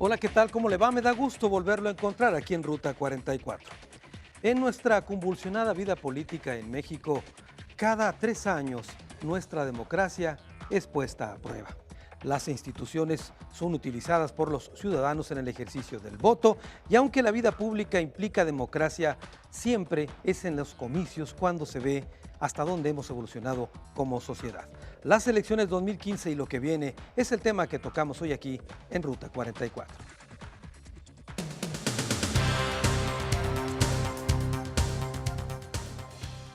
Hola, ¿qué tal? ¿Cómo le va? Me da gusto volverlo a encontrar aquí en Ruta 44. En nuestra convulsionada vida política en México, cada 3 años nuestra democracia es puesta a prueba. Las instituciones son utilizadas por los ciudadanos en el ejercicio del voto y aunque la vida pública implica democracia, siempre es en los comicios cuando se ve hasta dónde hemos evolucionado como sociedad. Las elecciones 2015 y lo que viene es el tema que tocamos hoy aquí en Ruta 44.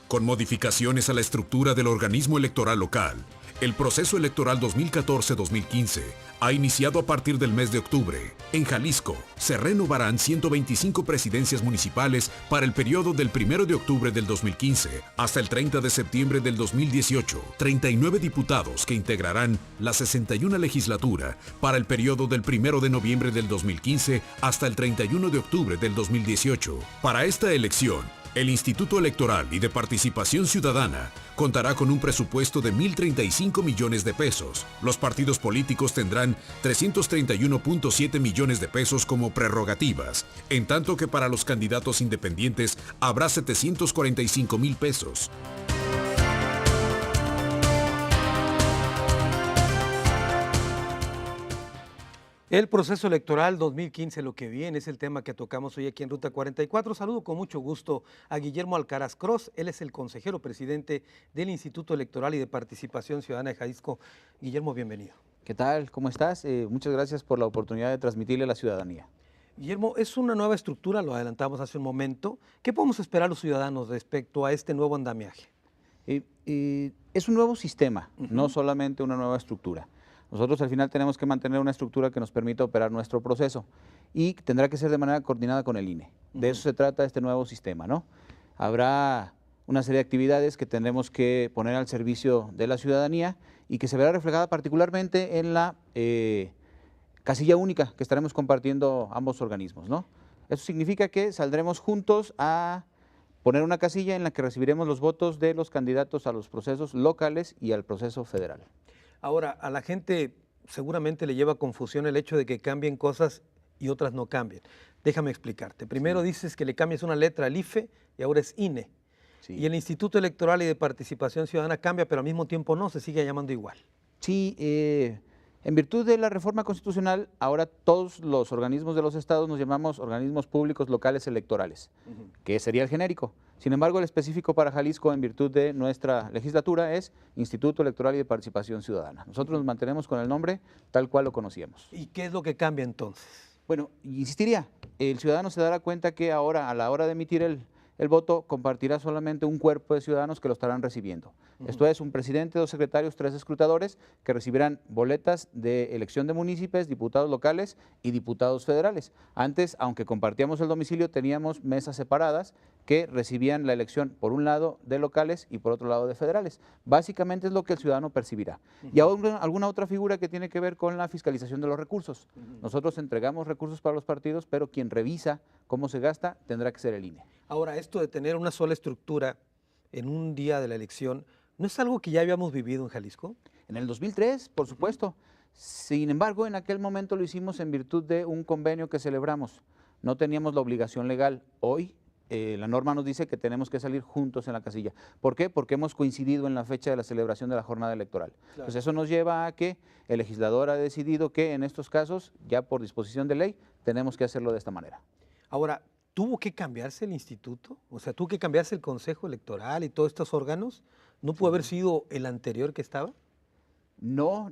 Con modificaciones a la estructura del organismo electoral local, el proceso electoral 2014-2015 ha iniciado a partir del mes de octubre. En Jalisco se renovarán 125 presidencias municipales para el periodo del 1 de octubre del 2015 hasta el 30 de septiembre del 2018. 39 diputados que integrarán la 61 legislatura para el periodo del 1 de noviembre del 2015 hasta el 31 de octubre del 2018. Para esta elección, el Instituto Electoral y de Participación Ciudadana contará con un presupuesto de 1.035 millones de pesos. Los partidos políticos tendrán 331.7 millones de pesos como prerrogativas, en tanto que para los candidatos independientes habrá 745.000 pesos. El proceso electoral 2015, lo que viene, es el tema que tocamos hoy aquí en Ruta 44. Saludo con mucho gusto a Guillermo Alcaraz Cross. Él es el consejero presidente del Instituto Electoral y de Participación Ciudadana de Jalisco. Guillermo, bienvenido. ¿Qué tal? ¿Cómo estás? Muchas gracias por la oportunidad de transmitirle a la ciudadanía. Guillermo, es una nueva estructura, lo adelantamos hace un momento. ¿Qué podemos esperar los ciudadanos respecto a este nuevo andamiaje? Es un nuevo sistema, no solamente una nueva estructura. Nosotros al final tenemos que mantener una estructura que nos permita operar nuestro proceso y tendrá que ser de manera coordinada con el INE. De eso se trata este nuevo sistema, ¿no? Habrá una serie de actividades que tendremos que poner al servicio de la ciudadanía y que se verá reflejada particularmente en la casilla única que estaremos compartiendo ambos organismos, ¿no? Eso significa que saldremos juntos a poner una casilla en la que recibiremos los votos de los candidatos a los procesos locales y al proceso federal. Ahora, a la gente seguramente le lleva confusión el hecho de que cambien cosas y otras no cambien. Déjame explicarte. Primero dices que le cambias una letra al IFE y ahora es INE. Sí. Y el Instituto Electoral y de Participación Ciudadana cambia, pero al mismo tiempo no, se sigue llamando igual. Sí, en virtud de la reforma constitucional, ahora todos los organismos de los estados nos llamamos organismos públicos locales electorales, que sería el genérico. Sin embargo, el específico para Jalisco, en virtud de nuestra legislatura, es Instituto Electoral y de Participación Ciudadana. Nosotros nos mantenemos con el nombre tal cual lo conocíamos. ¿Y qué es lo que cambia entonces? Bueno, insistiría, el ciudadano se dará cuenta que ahora, a la hora de emitir el voto, compartirá solamente un cuerpo de ciudadanos que lo estarán recibiendo. Esto es un presidente, 2 secretarios, 3 escrutadores que recibirán boletas de elección de municipios, diputados locales y diputados federales. Antes, aunque compartíamos el domicilio, teníamos mesas separadas que recibían la elección por un lado de locales y por otro lado de federales. Básicamente es lo que el ciudadano percibirá. Y alguna otra figura que tiene que ver con la fiscalización de los recursos. Nosotros entregamos recursos para los partidos, pero quien revisa cómo se gasta tendrá que ser el INE. Ahora, esto de tener una sola estructura en un día de la elección, ¿no es algo que ya habíamos vivido en Jalisco? En el 2003, por supuesto. Sin embargo, en aquel momento lo hicimos en virtud de un convenio que celebramos. No teníamos la obligación legal. Hoy la norma nos dice que tenemos que salir juntos en la casilla. ¿Por qué? Porque hemos coincidido en la fecha de la celebración de la jornada electoral. Claro. Entonces eso nos lleva a que el legislador ha decidido que en estos casos, ya por disposición de ley, tenemos que hacerlo de esta manera. Ahora, ¿tuvo que cambiarse el instituto? O sea, ¿tuvo que cambiarse el Consejo Electoral y todos estos órganos? ¿No pudo haber sido el anterior que estaba? No.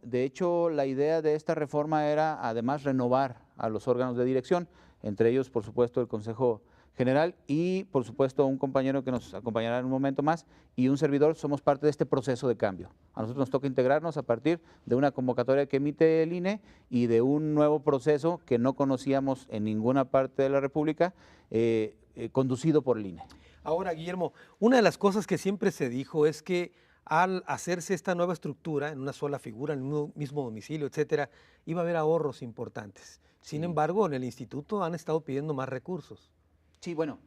De hecho, la idea de esta reforma era además renovar a los órganos de dirección, entre ellos, por supuesto, el Consejo General y, por supuesto, un compañero que nos acompañará en un momento más y un servidor. Somos parte de este proceso de cambio. A nosotros nos toca integrarnos a partir de una convocatoria que emite el INE y de un nuevo proceso que no conocíamos en ninguna parte de la República, conducido por el INE. Ahora, Guillermo, una de las cosas que siempre se dijo es que al hacerse esta nueva estructura en una sola figura, en un mismo domicilio, etcétera, iba a haber ahorros importantes. Sin embargo, en el instituto han estado pidiendo más recursos. Sí, bueno,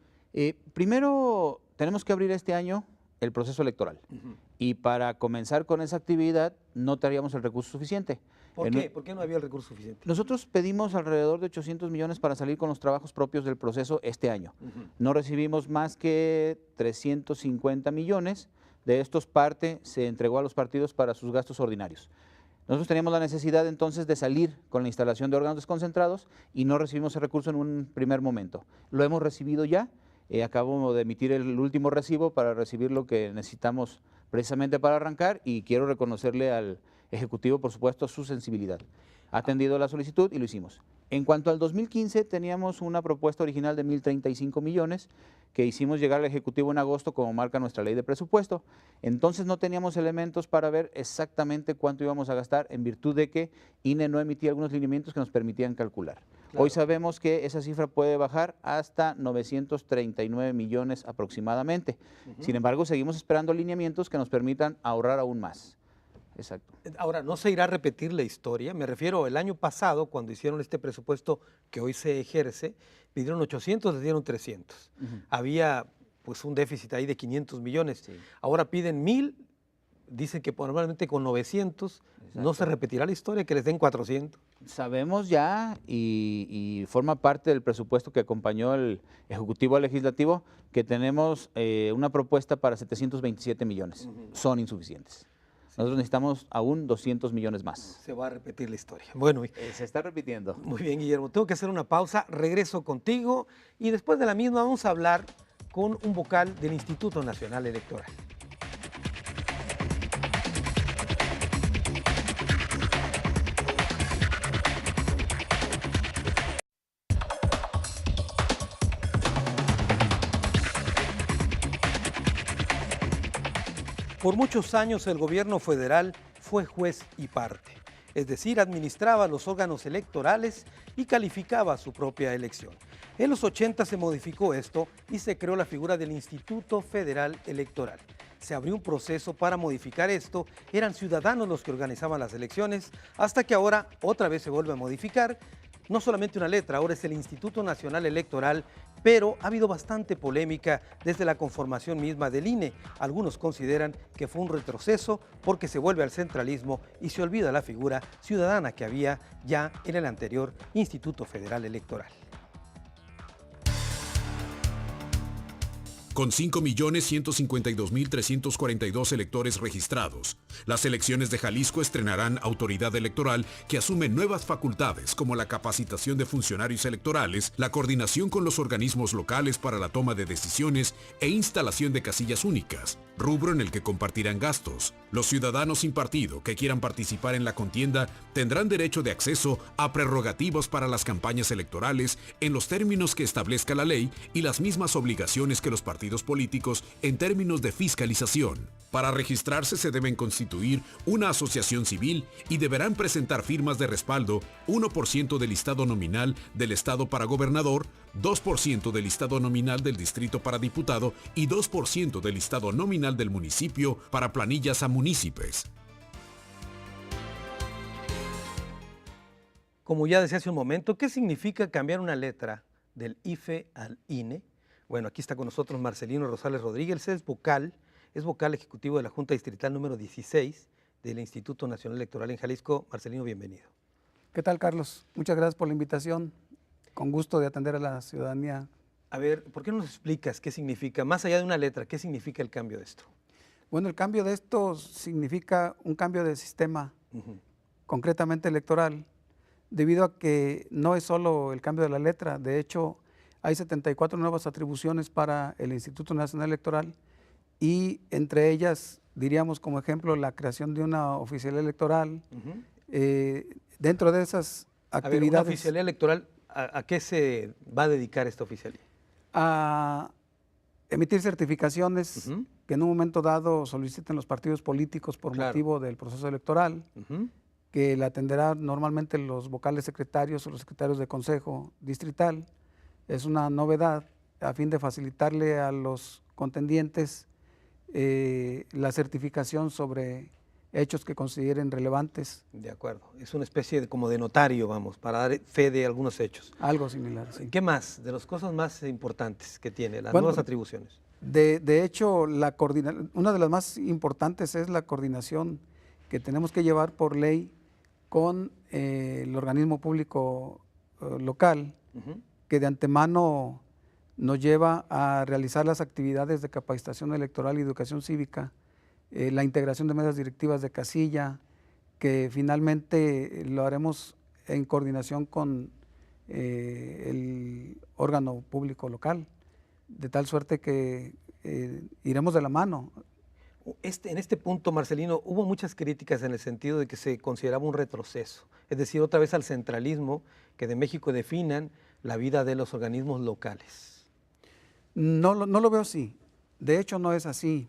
primero tenemos que abrir este año el proceso electoral y para comenzar con esa actividad no traíamos el recurso suficiente. ¿Por qué? ¿Por qué no había el recurso suficiente? Nosotros pedimos alrededor de 800 millones para salir con los trabajos propios del proceso este año. No recibimos más que 350 millones. De estos, parte se entregó a los partidos para sus gastos ordinarios. Nosotros teníamos la necesidad entonces de salir con la instalación de órganos desconcentrados y no recibimos el recurso en un primer momento. Lo hemos recibido ya. Acabo de emitir el último recibo para recibir lo que necesitamos precisamente para arrancar, y quiero reconocerle al Ejecutivo, por supuesto, su sensibilidad. Ha atendido la solicitud y lo hicimos. En cuanto al 2015, teníamos una propuesta original de 1.035 millones que hicimos llegar al Ejecutivo en agosto, como marca nuestra ley de presupuesto. Entonces no teníamos elementos para ver exactamente cuánto íbamos a gastar, en virtud de que INE no emitía algunos lineamientos que nos permitían calcular. Claro. Hoy sabemos que esa cifra puede bajar hasta 939 millones aproximadamente. Sin embargo, seguimos esperando lineamientos que nos permitan ahorrar aún más. Exacto. Ahora, ¿no se irá a repetir la historia? Me refiero, el año pasado, cuando hicieron este presupuesto que hoy se ejerce, pidieron 800, les dieron 300. Había pues un déficit ahí de 500 millones. Sí. Ahora piden 1.000, dicen que normalmente con 900. Exacto. ¿No se repetirá la historia, que les den 400? Sabemos ya, y forma parte del presupuesto que acompañó el Ejecutivo al Legislativo, que tenemos una propuesta para 727 millones. Son insuficientes. Nosotros necesitamos aún 200 millones más. Se va a repetir la historia. Bueno, se está repitiendo. Muy bien, Guillermo. Tengo que hacer una pausa. Regreso contigo y después de la misma vamos a hablar con un vocal del Instituto Nacional Electoral. Por muchos años el gobierno federal fue juez y parte, es decir, administraba los órganos electorales y calificaba su propia elección. En los 80 se modificó esto y se creó la figura del Instituto Federal Electoral. Se abrió un proceso para modificar esto, eran ciudadanos los que organizaban las elecciones, hasta que ahora otra vez se vuelve a modificar. No solamente una letra, ahora es el Instituto Nacional Electoral, pero ha habido bastante polémica desde la conformación misma del INE. Algunos consideran que fue un retroceso porque se vuelve al centralismo y se olvida la figura ciudadana que había ya en el anterior Instituto Federal Electoral. Con 5.152.342 electores registrados, las elecciones de Jalisco estrenarán autoridad electoral que asume nuevas facultades como la capacitación de funcionarios electorales, la coordinación con los organismos locales para la toma de decisiones e instalación de casillas únicas, rubro en el que compartirán gastos. Los ciudadanos sin partido que quieran participar en la contienda tendrán derecho de acceso a prerrogativas para las campañas electorales en los términos que establezca la ley y las mismas obligaciones que los partidos políticos en términos de fiscalización. Para registrarse se deben constituir una asociación civil y deberán presentar firmas de respaldo, 1% del listado nominal del estado para gobernador, 2% del listado nominal del distrito para diputado y 2% del listado nominal del municipio para planillas a municipios. Como ya decía hace un momento, ¿qué significa cambiar una letra del IFE al INE? Bueno, aquí está con nosotros Marcelino Rosales Rodríguez, es vocal ejecutivo de la Junta Distrital número 16 del Instituto Nacional Electoral en Jalisco. Marcelino, bienvenido. ¿Qué tal, Carlos? Muchas gracias por la invitación. Con gusto de atender a la ciudadanía. A ver, ¿por qué no nos explicas qué significa, más allá de una letra, qué significa el cambio de esto? Bueno, el cambio de esto significa un cambio de sistema, concretamente electoral, debido a que no es solo el cambio de la letra. De hecho, hay 74 nuevas atribuciones para el Instituto Nacional Electoral y entre ellas, diríamos como ejemplo, la creación de una oficialía electoral. Dentro de esas actividades… A ver, ¿una oficialía electoral, a qué se va a dedicar esta oficialía? A emitir certificaciones que en un momento dado soliciten los partidos políticos por motivo del proceso electoral, que la atenderán normalmente los vocales secretarios o los secretarios de consejo distrital. Es una novedad a fin de facilitarle a los contendientes la certificación sobre hechos que consideren relevantes. De acuerdo, es una especie de, como de notario, vamos, para dar fe de algunos hechos. Algo similar, sí. ¿Qué más? De las cosas más importantes que tiene, las nuevas atribuciones. De hecho, una de las más importantes es la coordinación que tenemos que llevar por ley con el organismo público local, que de antemano nos lleva a realizar las actividades de capacitación electoral y educación cívica, la integración de mesas directivas de casilla, que finalmente lo haremos en coordinación con el órgano público local, de tal suerte que iremos de la mano. En este punto, Marcelino, hubo muchas críticas en el sentido de que se consideraba un retroceso, es decir, otra vez al centralismo, que de México definan la vida de los organismos locales. No lo veo así, de hecho no es así.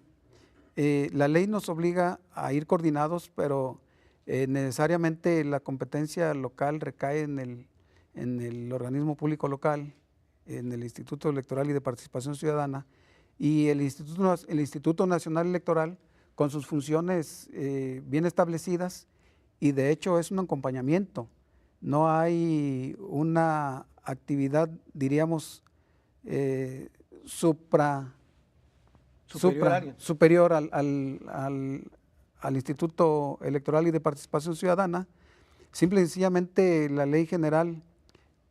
La ley nos obliga a ir coordinados, pero necesariamente la competencia local recae en el organismo público local, en el Instituto Electoral y de Participación Ciudadana, y el Instituto Nacional Electoral, con sus funciones bien establecidas, y de hecho es un acompañamiento. No hay una actividad, diríamos, superior al Instituto Electoral y de Participación Ciudadana. Simple y sencillamente la Ley General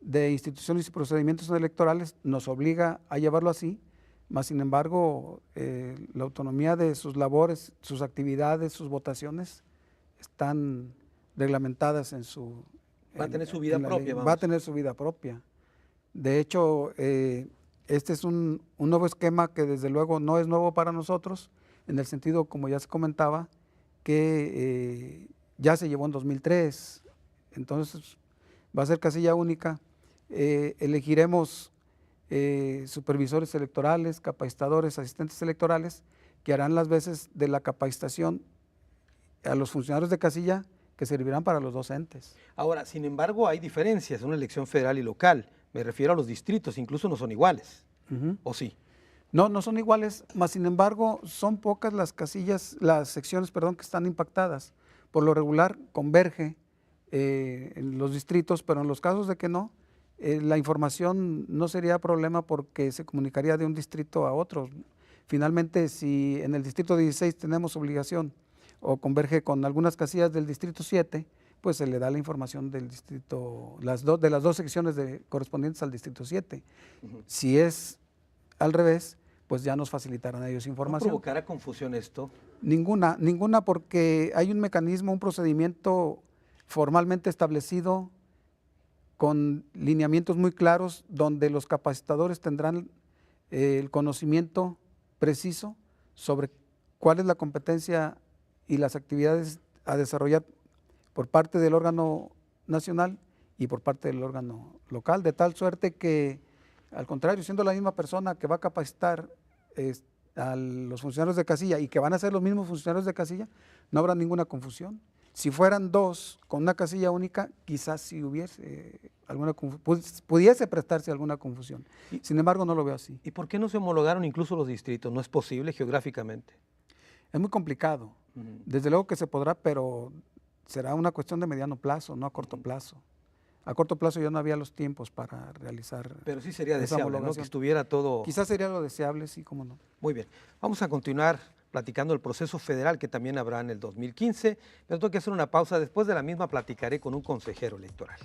de Instituciones y Procedimientos Electorales nos obliga a llevarlo así, mas sin embargo la autonomía de sus labores, sus actividades, sus votaciones están reglamentadas en su... Va a tener su vida propia. Va a tener su vida propia. De hecho, este es un nuevo esquema que desde luego no es nuevo para nosotros, en el sentido, como ya se comentaba, que ya se llevó en 2003, entonces va a ser casilla única. Elegiremos supervisores electorales, capacitadores, asistentes electorales, que harán las veces de la capacitación a los funcionarios de casilla, que servirán para los dos entes. Ahora, sin embargo, hay diferencias en una elección federal y local. Me refiero a los distritos, incluso no son iguales. ¿O sí? No son iguales, mas sin embargo son pocas las secciones, que están impactadas. Por lo regular converge en los distritos, pero en los casos de que no, la información no sería problema porque se comunicaría de un distrito a otro. Finalmente, si en el distrito 16 tenemos obligación o converge con algunas casillas del distrito 7, pues se le da la información del distrito, de las dos secciones correspondientes al distrito 7. Si es al revés, pues ya nos facilitarán ellos información. ¿No provocará confusión esto? Ninguna, porque hay un mecanismo, un procedimiento formalmente establecido con lineamientos muy claros, donde los capacitadores tendrán el conocimiento preciso sobre cuál es la competencia y las actividades a desarrollar por parte del órgano nacional y por parte del órgano local, de tal suerte que, al contrario, siendo la misma persona que va a capacitar a los funcionarios de casilla y que van a ser los mismos funcionarios de casilla, no habrá ninguna confusión. Si fueran dos con una casilla única, quizás sí hubiese pudiese prestarse alguna confusión. Sin embargo, no lo veo así. ¿Y por qué no se homologaron incluso los distritos? ¿No es posible geográficamente? Es muy complicado. Desde luego que se podrá, pero será una cuestión de mediano plazo, no a corto plazo. A corto plazo ya no había los tiempos para realizar. Pero sí sería deseable, ¿no? Que estuviera todo... Quizás sería lo deseable, sí, cómo no. Muy bien. Vamos a continuar platicando el proceso federal que también habrá en el 2015, pero tengo que hacer una pausa. Después de la misma platicaré con un consejero electoral.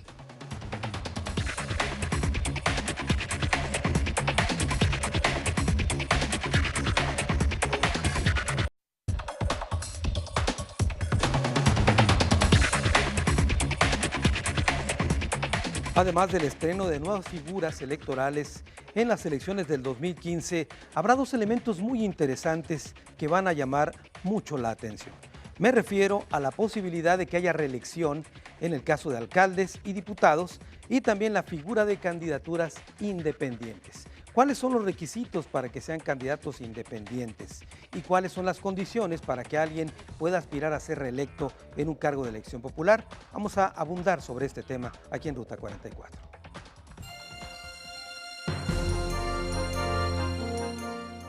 Además del estreno de nuevas figuras electorales en las elecciones del 2015, habrá dos elementos muy interesantes que van a llamar mucho la atención. Me refiero a la posibilidad de que haya reelección en el caso de alcaldes y diputados y también la figura de candidaturas independientes. ¿Cuáles son los requisitos para que sean candidatos independientes? ¿Y cuáles son las condiciones para que alguien pueda aspirar a ser reelecto en un cargo de elección popular? Vamos a abundar sobre este tema aquí en Ruta 44.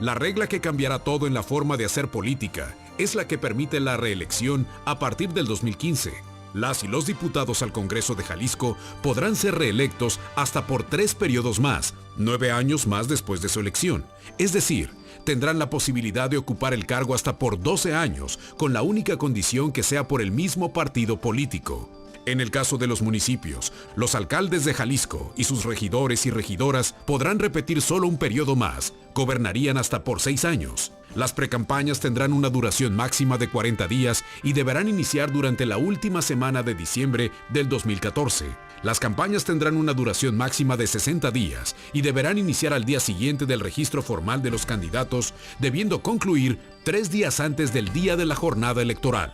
La regla que cambiará todo en la forma de hacer política es la que permite la reelección a partir del 2015. Las y los diputados al Congreso de Jalisco podrán ser reelectos hasta por 3 periodos más, 9 años más después de su elección. Es decir, tendrán la posibilidad de ocupar el cargo hasta por 12 años, con la única condición que sea por el mismo partido político. En el caso de los municipios, los alcaldes de Jalisco y sus regidores y regidoras podrán repetir solo un periodo más, gobernarían hasta por 6 años. Las precampañas tendrán una duración máxima de 40 días y deberán iniciar durante la última semana de diciembre del 2014. Las campañas tendrán una duración máxima de 60 días y deberán iniciar al día siguiente del registro formal de los candidatos, debiendo concluir 3 días antes del día de la jornada electoral.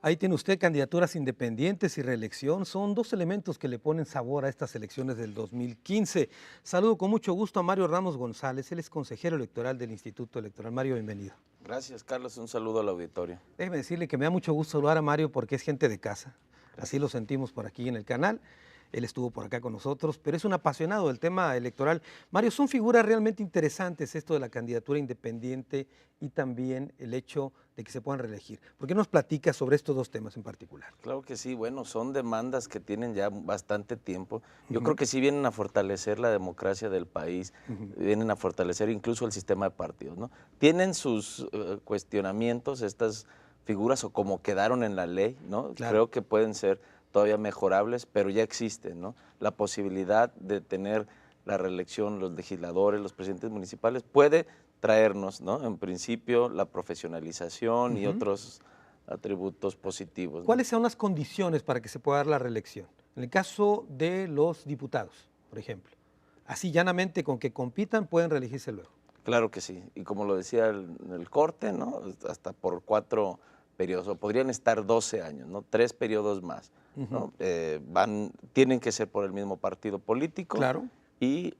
Ahí tiene usted candidaturas independientes y reelección. Son dos elementos que le ponen sabor a estas elecciones del 2015. Saludo con mucho gusto a Mario Ramos González. Él es consejero electoral del Instituto Electoral. Mario, bienvenido. Gracias, Carlos. Un saludo al auditorio. Déjeme decirle que me da mucho gusto saludar a Mario porque es gente de casa. Así lo sentimos por aquí en el canal. Él estuvo por acá con nosotros, pero es un apasionado del tema electoral. Mario, son figuras realmente interesantes esto de la candidatura independiente y también el hecho de que se puedan reelegir. ¿Por qué nos platicas sobre estos dos temas en particular? Claro que sí, bueno, son demandas que tienen ya bastante tiempo. Yo creo que sí vienen a fortalecer la democracia del país, vienen a fortalecer incluso el sistema de partidos, ¿no? Tienen sus cuestionamientos estas figuras o como quedaron en la ley, ¿no? Claro. Creo que pueden ser todavía mejorables, pero ya existen, ¿no? La posibilidad de tener la reelección, los legisladores, los presidentes municipales, puede traernos, ¿no? En principio, la profesionalización y otros atributos positivos, ¿no? ¿Cuáles son las condiciones para que se pueda dar la reelección? En el caso de los diputados, por ejemplo, así llanamente con que compitan pueden reelegirse luego. Claro que sí, y como lo decía el corte, ¿no? Hasta por 4 periodos, o podrían estar 12 años, ¿no? 3 periodos más, ¿no? Tienen que ser por el mismo partido político. Claro. Y,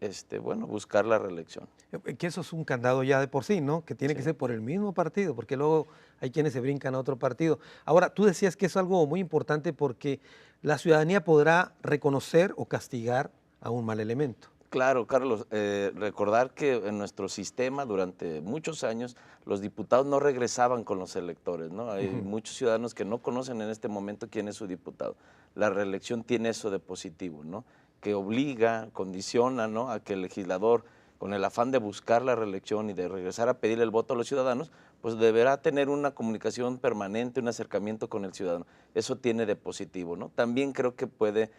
bueno, buscar la reelección. Que eso es un candado ya de por sí, ¿no? Que tiene que ser por el mismo partido, porque luego hay quienes se brincan a otro partido. Ahora, tú decías que es algo muy importante porque la ciudadanía podrá reconocer o castigar a un mal elemento. Claro, Carlos, recordar que en nuestro sistema durante muchos años los diputados no regresaban con los electores, ¿no? Hay muchos ciudadanos que no conocen en este momento quién es su diputado. La reelección tiene eso de positivo, ¿no? Que obliga, condiciona, ¿no? A que el legislador, con el afán de buscar la reelección y de regresar a pedir el voto a los ciudadanos, pues deberá tener una comunicación permanente, un acercamiento con el ciudadano. Eso tiene de positivo, ¿no? También creo que puede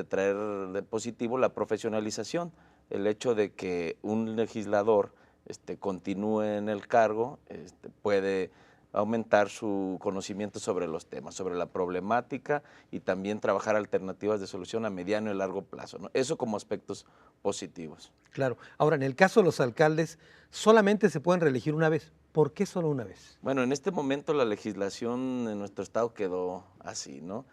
traer de positivo la profesionalización, el hecho de que un legislador continúe en el cargo, puede aumentar su conocimiento sobre los temas, sobre la problemática y también trabajar alternativas de solución a mediano y largo plazo, ¿no? Eso como aspectos positivos. Claro. Ahora, en el caso de los alcaldes, solamente se pueden reelegir una vez. ¿Por qué solo una vez? Bueno, en este momento la legislación en nuestro estado quedó así, ¿no?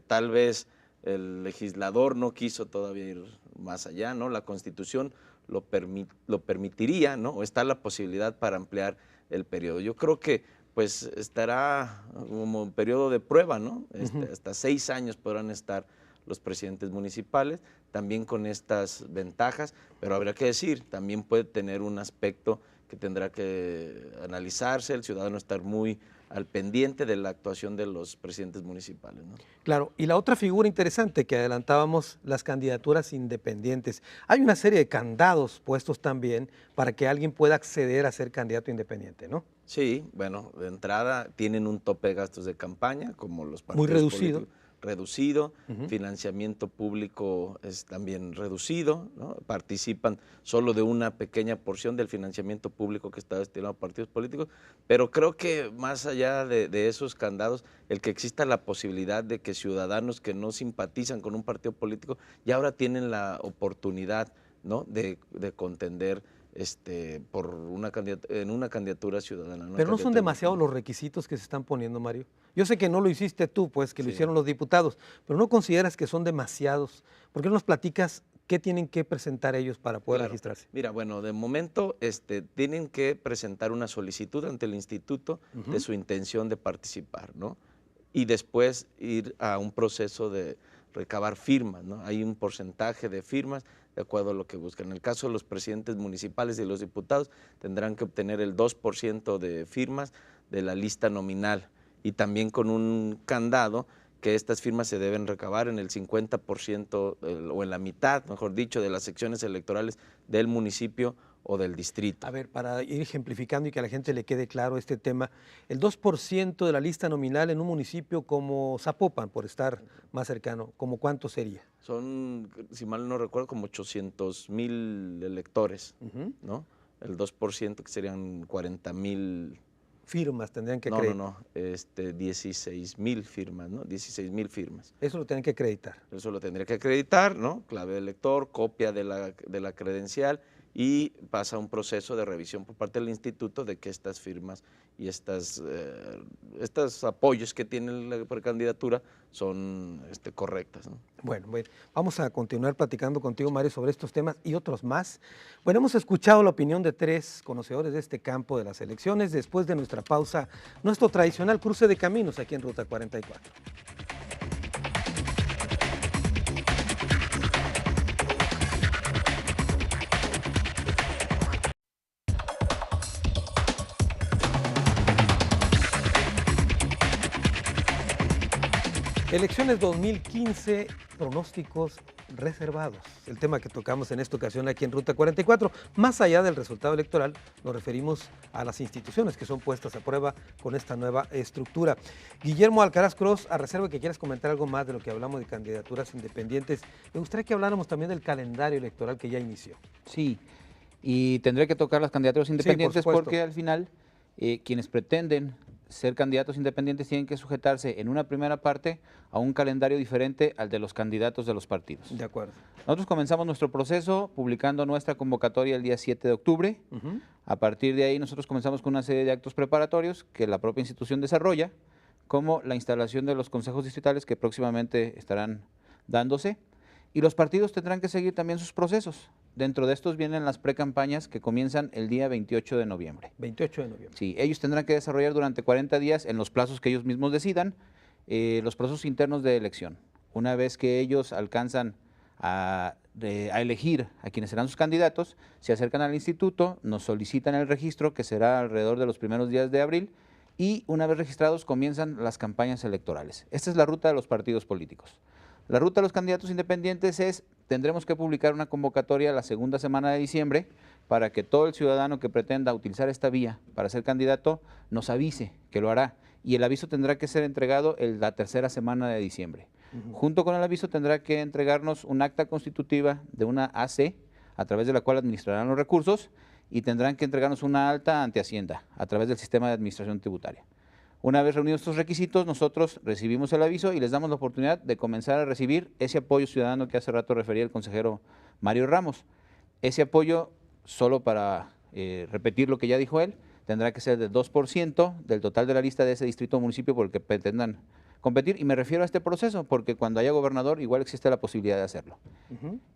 Tal vez el legislador no quiso todavía ir más allá, ¿no? La Constitución lo permitiría, ¿no? O está la posibilidad para ampliar el periodo. Yo creo que pues estará como un periodo de prueba, ¿no? Hasta 6 años podrán estar los presidentes municipales, también con estas ventajas, pero habría que decir, también puede tener un aspecto que tendrá que analizarse, el ciudadano estar muy al pendiente de la actuación de los presidentes municipales, ¿no? Claro, y la otra figura interesante que adelantábamos, las candidaturas independientes. Hay una serie de candados puestos también para que alguien pueda acceder a ser candidato independiente, ¿no? Sí, bueno, de entrada tienen un tope de gastos de campaña, como los partidos muy reducido. Reducido, financiamiento público es también reducido, ¿no? Participan solo de una pequeña porción del financiamiento público que está destinado a partidos políticos, pero creo que más allá de esos candados, el que exista la posibilidad de que ciudadanos que no simpatizan con un partido político ya ahora tienen la oportunidad, ¿no? de contender por en una candidatura ciudadana. Pero no son demasiados los requisitos que se están poniendo, Mario. Yo sé que no lo hiciste tú, pues, que lo hicieron los diputados, pero ¿no consideras que son demasiados? ¿Por qué no nos platicas qué tienen que presentar ellos para poder registrarse? Mira, bueno, de momento tienen que presentar una solicitud ante el instituto de su intención de participar, ¿no? Y después ir a un proceso de recabar firmas, ¿no? Hay un porcentaje de firmas de acuerdo a lo que buscan. En el caso de los presidentes municipales y los diputados, tendrán que obtener el 2% de firmas de la lista nominal y también con un candado que estas firmas se deben recabar en el 50% o en la mitad, mejor dicho, de las secciones electorales del municipio o del distrito. A ver, para ir ejemplificando y que a la gente le quede claro este tema, el 2% de la lista nominal en un municipio como Zapopan, por estar más cercano, ¿cómo cuánto sería? Son, si mal no recuerdo, como 800,000 electores, ¿no? El 2% que serían 40,000 firmas tendrían que no, acreditar. No, 16,000 firmas, ¿no? 16,000 firmas. Eso lo tienen que acreditar. Eso lo tendría que acreditar, ¿no? Clave de elector, copia de la credencial y pasa un proceso de revisión por parte del instituto de que estas firmas y estos apoyos que tiene la precandidatura son correctas, ¿no? Bueno, vamos a continuar platicando contigo, Mario, sobre estos temas y otros más. Bueno, hemos escuchado la opinión de 3 conocedores de este campo de las elecciones. Después de nuestra pausa, nuestro tradicional cruce de caminos aquí en Ruta 44. Elecciones 2015, pronósticos reservados. El tema que tocamos en esta ocasión aquí en Ruta 44. Más allá del resultado electoral, nos referimos a las instituciones que son puestas a prueba con esta nueva estructura. Guillermo Alcaraz Cross, a reserva que quieras comentar algo más de lo que hablamos de candidaturas independientes, me gustaría que habláramos también del calendario electoral que ya inició. Sí, y tendré que tocar las candidaturas independientes porque al final quienes pretenden ser candidatos independientes tienen que sujetarse en una primera parte a un calendario diferente al de los candidatos de los partidos. De acuerdo. Nosotros comenzamos nuestro proceso publicando nuestra convocatoria el día 7 de octubre. A partir de ahí nosotros comenzamos con una serie de actos preparatorios que la propia institución desarrolla, como la instalación de los consejos distritales que próximamente estarán dándose. Y los partidos tendrán que seguir también sus procesos. Dentro de estos vienen las precampañas que comienzan el día 28 de noviembre. 28 de noviembre. Sí, ellos tendrán que desarrollar durante 40 días, en los plazos que ellos mismos decidan, los procesos internos de elección. Una vez que ellos alcanzan a elegir a quienes serán sus candidatos, se acercan al instituto, nos solicitan el registro, que será alrededor de los primeros días de abril, y una vez registrados comienzan las campañas electorales. Esta es la ruta de los partidos políticos. La ruta de los candidatos independientes es, tendremos que publicar una convocatoria la segunda semana de diciembre para que todo el ciudadano que pretenda utilizar esta vía para ser candidato nos avise que lo hará. Y el aviso tendrá que ser entregado en la tercera semana de diciembre. Junto con el aviso tendrá que entregarnos un acta constitutiva de una AC, a través de la cual administrarán los recursos, y tendrán que entregarnos una alta ante Hacienda, a través del sistema de administración tributaria. Una vez reunidos estos requisitos, nosotros recibimos el aviso y les damos la oportunidad de comenzar a recibir ese apoyo ciudadano que hace rato refería el consejero Mario Ramos. Ese apoyo, solo para repetir lo que ya dijo él, tendrá que ser del 2% del total de la lista de ese distrito o municipio por el que pretendan competir. Y me refiero a este proceso porque cuando haya gobernador igual existe la posibilidad de hacerlo.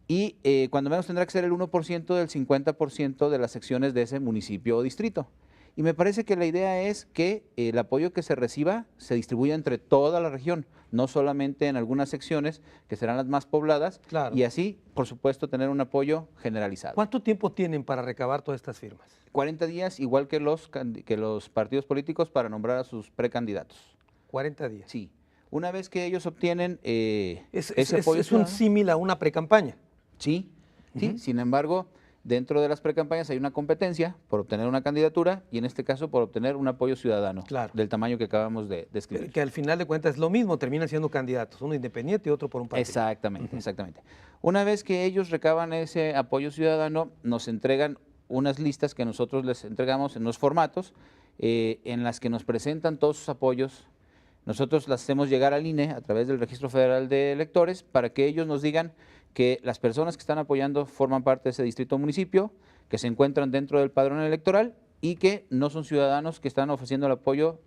Y cuando menos tendrá que ser el 1% del 50% de las secciones de ese municipio o distrito. Y me parece que la idea es que el apoyo que se reciba se distribuya entre toda la región, no solamente en algunas secciones que serán las más pobladas, claro. Y así, por supuesto, tener un apoyo generalizado. ¿Cuánto tiempo tienen para recabar todas estas firmas? 40 días, igual que los partidos políticos, para nombrar a sus precandidatos. 40 días. Sí. Una vez que ellos obtienen ese apoyo es un símil a una precampaña. Sí, sí. Sin embargo, dentro de las precampañas hay una competencia por obtener una candidatura y en este caso por obtener un apoyo ciudadano, claro, del tamaño que acabamos de describir. Que al final de cuentas es lo mismo, terminan siendo candidatos, uno independiente y otro por un partido. Exactamente, exactamente. Una vez que ellos recaban ese apoyo ciudadano, nos entregan unas listas que nosotros les entregamos en los formatos, en las que nos presentan todos sus apoyos. Nosotros las hacemos llegar al INE a través del Registro Federal de Electores para que ellos nos digan que las personas que están apoyando forman parte de ese distrito o municipio, que se encuentran dentro del padrón electoral y que no son ciudadanos que están ofreciendo el apoyo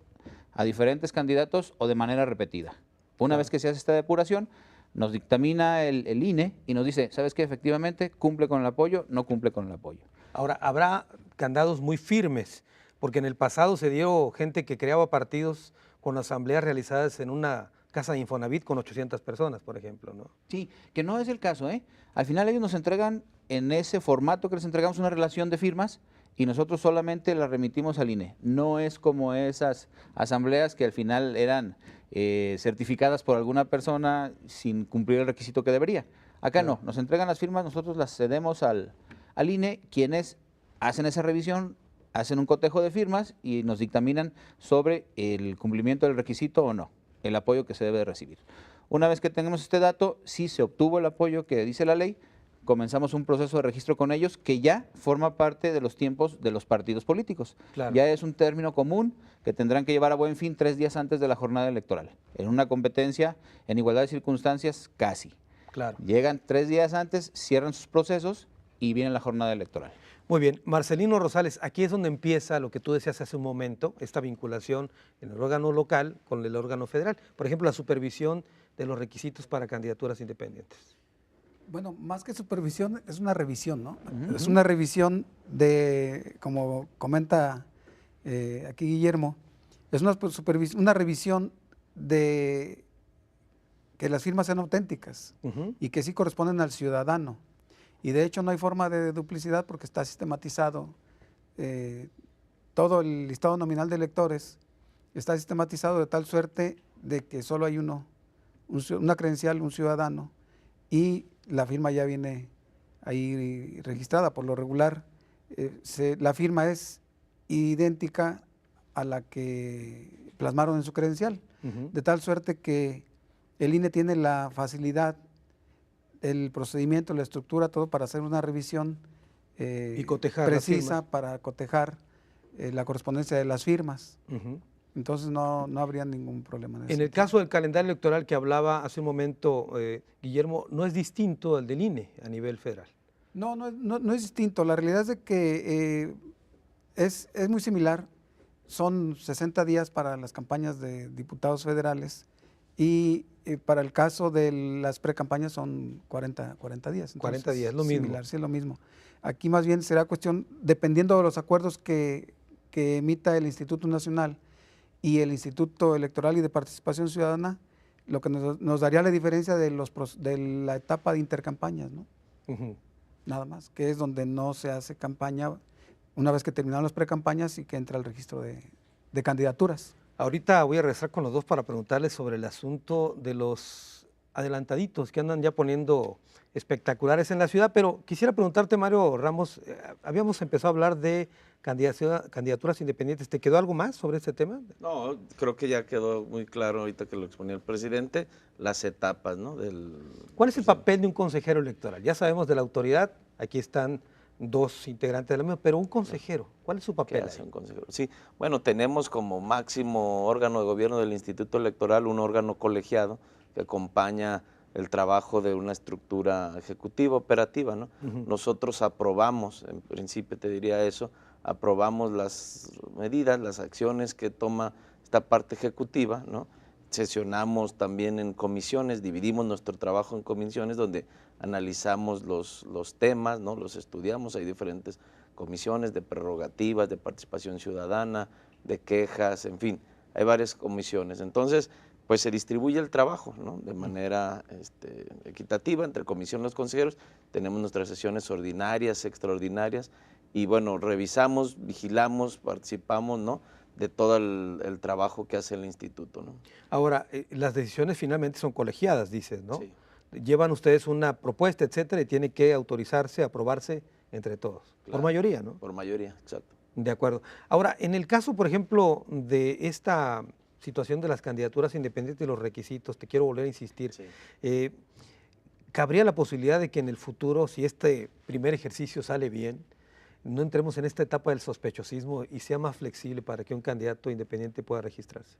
a diferentes candidatos o de manera repetida. Una vez que se hace esta depuración, nos dictamina el INE y nos dice, ¿sabes qué? Efectivamente, cumple con el apoyo, no cumple con el apoyo. Ahora, habrá candados muy firmes, porque en el pasado se dio gente que creaba partidos con asambleas realizadas en una casa de Infonavit con 800 personas, por ejemplo, ¿no? Sí, que no es el caso, ¿eh? Al final ellos nos entregan en ese formato que les entregamos una relación de firmas y nosotros solamente la remitimos al INE. No es como esas asambleas que al final eran certificadas por alguna persona sin cumplir el requisito que debería. Acá no, nos entregan las firmas, nosotros las cedemos al INE, quienes hacen esa revisión, hacen un cotejo de firmas y nos dictaminan sobre el cumplimiento del requisito o no, el apoyo que se debe de recibir. Una vez que tengamos este dato, si se obtuvo el apoyo que dice la ley, comenzamos un proceso de registro con ellos que ya forma parte de los tiempos de los partidos políticos. Claro. Ya es un término común que tendrán que llevar a buen fin 3 días antes de la jornada electoral. En una competencia, en igualdad de circunstancias, casi. Claro. Llegan 3 días antes, cierran sus procesos y viene la jornada electoral. Muy bien, Marcelino Rosales, aquí es donde empieza lo que tú decías hace un momento, esta vinculación en el órgano local con el órgano federal. Por ejemplo, la supervisión de los requisitos para candidaturas independientes. Bueno, más que supervisión, es una revisión, ¿no? Es una revisión de, como comenta aquí Guillermo, es una revisión de que las firmas sean auténticas y que sí corresponden al ciudadano. Y de hecho no hay forma de duplicidad porque está sistematizado. Todo el listado nominal de electores está sistematizado de tal suerte de que solo hay una credencial, un ciudadano, y la firma ya viene ahí registrada. Por lo regular, la firma es idéntica a la que plasmaron en su credencial, de tal suerte que el INE tiene la facilidad, el procedimiento, la estructura, todo para hacer una revisión y cotejar precisa para cotejar la correspondencia de las firmas. Entonces no habría ningún problema. En el caso del calendario electoral que hablaba hace un momento Guillermo, no es distinto al del INE a nivel federal. No es distinto. La realidad es de que es muy similar. Son 60 días para las campañas de diputados federales y para el caso de las precampañas son 40 días. Entonces, 40 días, es lo mismo. Similar, sí, es lo mismo. Aquí más bien será cuestión, dependiendo de los acuerdos que emita el Instituto Nacional y el Instituto Electoral y de Participación Ciudadana, lo que nos daría la diferencia de la etapa de intercampañas, ¿no? Nada más, que es donde no se hace campaña una vez que terminaron las precampañas y que entra el registro de candidaturas. Ahorita voy a regresar con los dos para preguntarles sobre el asunto de los adelantaditos que andan ya poniendo espectaculares en la ciudad, pero quisiera preguntarte, Mario Ramos, habíamos empezado a hablar de candidaturas independientes. ¿Te quedó algo más sobre este tema? No, creo que ya quedó muy claro ahorita que lo exponía el presidente, las etapas, ¿no? ¿Cuál es el papel de un consejero electoral? Ya sabemos de la autoridad, aquí están 2 integrantes de la misma, pero un consejero, ¿cuál es su papel? ¿Qué hace un consejero? Sí, bueno, tenemos como máximo órgano de gobierno del Instituto Electoral un órgano colegiado que acompaña el trabajo de una estructura ejecutiva, operativa, ¿no? Nosotros aprobamos, en principio te diría eso, aprobamos las medidas, las acciones que toma esta parte ejecutiva, ¿no? Sesionamos también en comisiones, dividimos nuestro trabajo en comisiones donde analizamos los temas, ¿no? Los estudiamos, hay diferentes comisiones de prerrogativas, de participación ciudadana, de quejas, en fin, hay varias comisiones. Entonces, pues se distribuye el trabajo, ¿no? De manera equitativa entre comisión y los consejeros. Tenemos nuestras sesiones ordinarias, extraordinarias, y bueno, revisamos, vigilamos, participamos, ¿no? De todo el trabajo que hace el instituto, ¿no? Ahora, las decisiones finalmente son colegiadas, dices, ¿no? Sí. Llevan ustedes una propuesta, etcétera, y tiene que autorizarse, aprobarse entre todos. Claro. Por mayoría, ¿no? Por mayoría, exacto. De acuerdo. Ahora, en el caso, por ejemplo, de esta situación de las candidaturas independientes y los requisitos, te quiero volver a insistir, sí. ¿Cabría la posibilidad de que en el futuro, si este primer ejercicio sale bien, no entremos en esta etapa del sospechosismo y sea más flexible para que un candidato independiente pueda registrarse?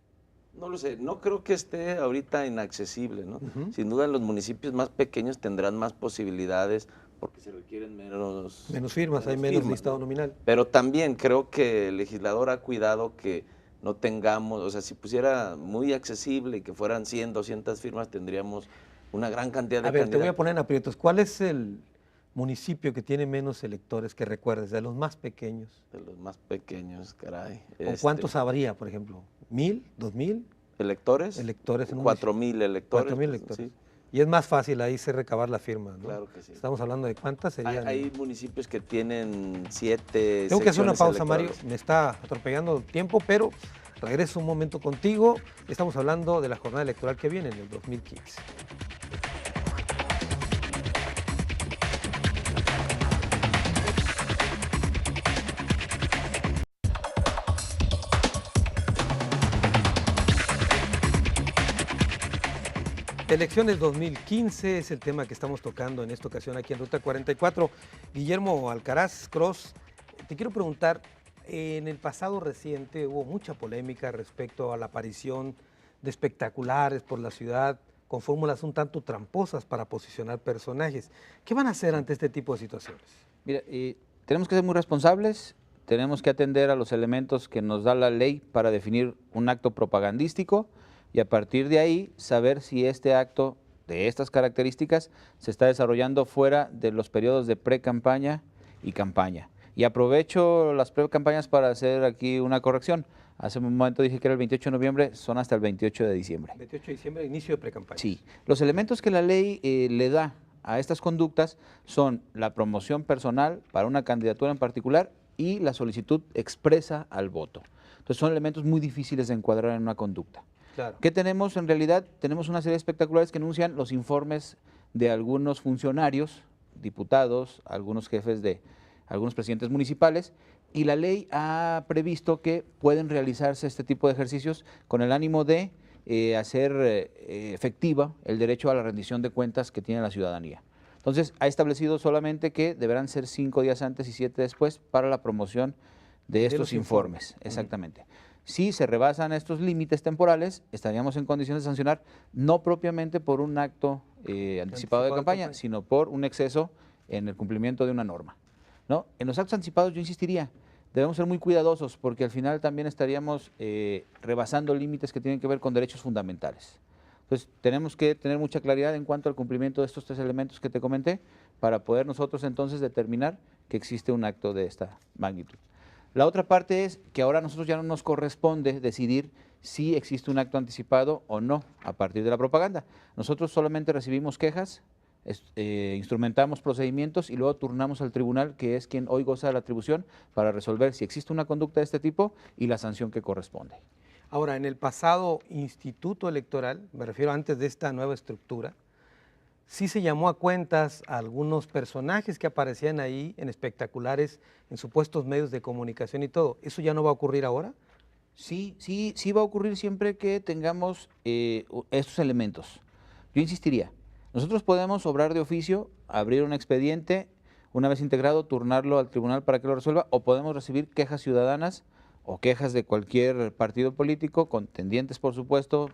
No lo sé, no creo que esté ahorita inaccesible, ¿no? Sin duda los municipios más pequeños tendrán más posibilidades porque se requieren menos firmas, hay menos listado nominal. Pero también creo que el legislador ha cuidado que no tengamos, o sea, si pusiera muy accesible y que fueran 100, 200 firmas, tendríamos una gran cantidad de candidatos. Te voy a poner en aprietos. ¿Cuál es el municipio que tiene menos electores que recuerdes, de los más pequeños? De los más pequeños, caray. ¿O cuántos habría, por ejemplo? ¿1000? ¿2000? ¿Electores? Electores. 4000 electores. 4000 electores. Sí. Y es más fácil ahí se recabar la firma, ¿no? Claro que sí. Estamos hablando de cuántas serían. Hay municipios que tienen 7 Tengo que hacer una pausa, Mario. Me está atropellando el tiempo, pero regreso un momento contigo. Estamos hablando de la jornada electoral que viene en el 2015. Elecciones 2015 es el tema que estamos tocando en esta ocasión aquí en Ruta 44. Guillermo Alcaraz Cross, te quiero preguntar, en el pasado reciente hubo mucha polémica respecto a la aparición de espectaculares por la ciudad con fórmulas un tanto tramposas para posicionar personajes. ¿Qué van a hacer ante este tipo de situaciones? Mira, tenemos que ser muy responsables, tenemos que atender a los elementos que nos da la ley para definir un acto propagandístico y a partir de ahí saber si este acto de estas características se está desarrollando fuera de los periodos de pre-campaña y campaña. Y aprovecho las pre-campañas para hacer aquí una corrección. Hace un momento dije que era el 28 de noviembre, son hasta el 28 de diciembre. 28 de diciembre, inicio de pre-campaña. Sí, los elementos que la ley le da a estas conductas son la promoción personal para una candidatura en particular y la solicitud expresa al voto. Entonces son elementos muy difíciles de encuadrar en una conducta. Claro. ¿Qué tenemos en realidad? Tenemos una serie de espectaculares que anuncian los informes de algunos funcionarios, diputados, algunos jefes de algunos presidentes municipales, y la ley ha previsto que pueden realizarse este tipo de ejercicios con el ánimo de hacer efectiva el derecho a la rendición de cuentas que tiene la ciudadanía. Entonces, ha establecido solamente que deberán ser 5 días antes y 7 después para la promoción de estos informes. Exactamente. Si se rebasan estos límites temporales, estaríamos en condiciones de sancionar, no propiamente por un acto anticipado de campaña, sino por un exceso en el cumplimiento de una norma, ¿no? En los actos anticipados yo insistiría, debemos ser muy cuidadosos porque al final también estaríamos rebasando límites que tienen que ver con derechos fundamentales. Entonces tenemos que tener mucha claridad en cuanto al cumplimiento de estos 3 elementos que te comenté para poder nosotros entonces determinar que existe un acto de esta magnitud. La otra parte es que ahora a nosotros ya no nos corresponde decidir si existe un acto anticipado o no a partir de la propaganda. Nosotros solamente recibimos quejas, instrumentamos procedimientos y luego turnamos al tribunal, que es quien hoy goza de la atribución para resolver si existe una conducta de este tipo y la sanción que corresponde. Ahora, en el pasado Instituto Electoral, me refiero antes de esta nueva estructura, sí se llamó a cuentas a algunos personajes que aparecían ahí en espectaculares, en supuestos medios de comunicación y todo. ¿Eso ya no va a ocurrir ahora? Sí va a ocurrir siempre que tengamos estos elementos. Yo insistiría, nosotros podemos obrar de oficio, abrir un expediente, una vez integrado, turnarlo al tribunal para que lo resuelva, o podemos recibir quejas ciudadanas o quejas de cualquier partido político, contendientes por supuesto,